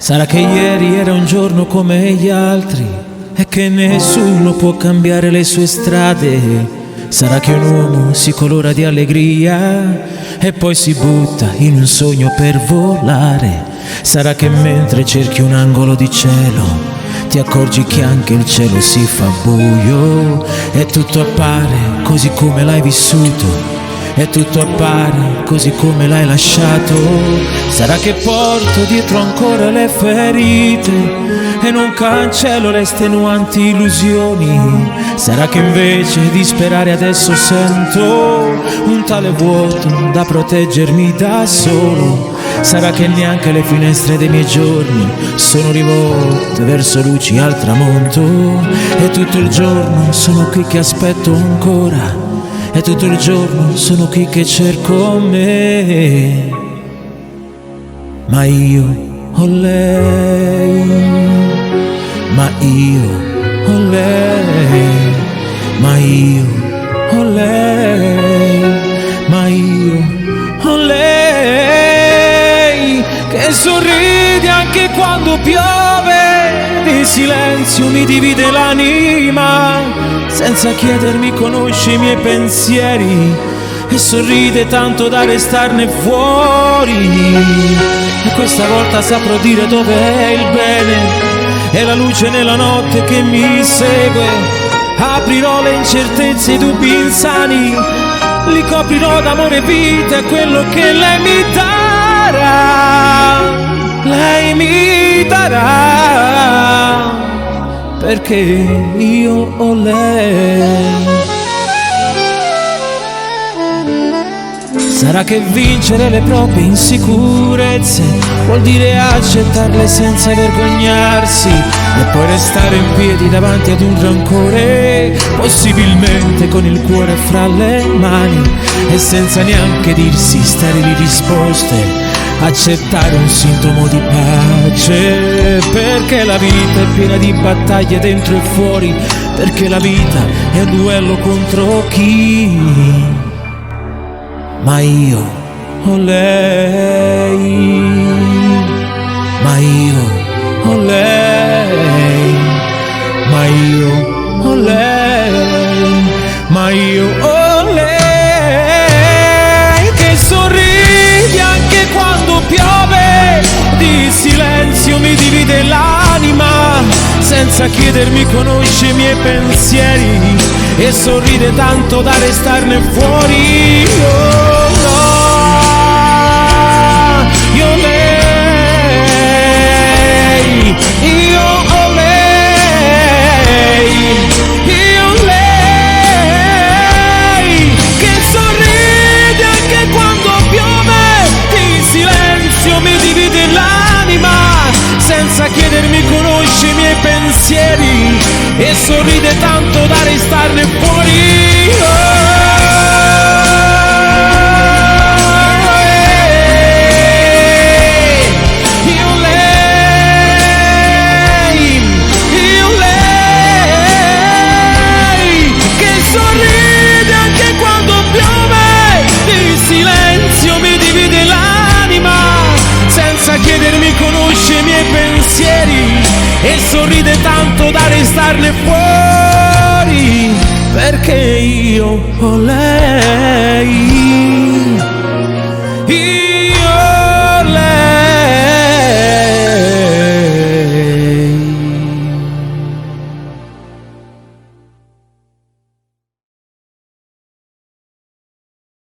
Sarà che ieri era un giorno come gli altri e che nessuno può cambiare le sue strade. Sarà che un uomo si colora di allegria e poi si butta in un sogno per volare. Sarà che mentre cerchi un angolo di cielo ti accorgi che anche il cielo si fa buio e tutto appare così come l'hai vissuto, e tutto appare così come l'hai lasciato. Sarà che porto dietro ancora le ferite e non cancello le estenuanti illusioni. Sarà che invece di sperare adesso sento un tale vuoto da proteggermi da solo. Sarà che neanche le finestre dei miei giorni sono rivolte verso luci al tramonto, e tutto il giorno sono qui che aspetto ancora, e tutto il giorno sono qui che cerco me. Ma io ho lei, ma io ho lei, ma io ho lei, ma io ho lei, che sorride anche quando piove, di silenzio mi divide l'anima, senza chiedermi conosce i miei pensieri, e sorride tanto da restarne fuori. E questa volta saprò dire dov'è il bene e la luce nella notte che mi segue. Aprirò le incertezze e i dubbi insani, li coprirò d'amore e vita, è quello che lei mi darà. Lei mi darà, perché io ho lei. Sarà che vincere le proprie insicurezze vuol dire accettarle senza vergognarsi, e poi restare in piedi davanti ad un rancore, possibilmente con il cuore fra le mani, e senza neanche dirsi sterili risposte, accettare un sintomo di pace, perché la vita è piena di battaglie dentro e fuori, perché la vita è un duello contro chi? Ma io ho lei, ma io ho lei, ma io ho lei, ma io ho lei, che sorride anche quando piove, di silenzio mi divide l'anima, senza chiedermi conosce i miei pensieri, e sorride tanto da restarne fuori. Oh, no, io ho lei, io ho lei, io ho lei, che sorride anche quando piove, di silenzio mi divide l'anima, senza chiedermi conosce i miei pensieri, e sorride tanto da restarne fuori. Io lei, che sorride anche quando piove, di silenzio mi divide l'anima, senza chiedermi conosce i miei pensieri, e sorride tanto da restarne fuori, perché io ho lei.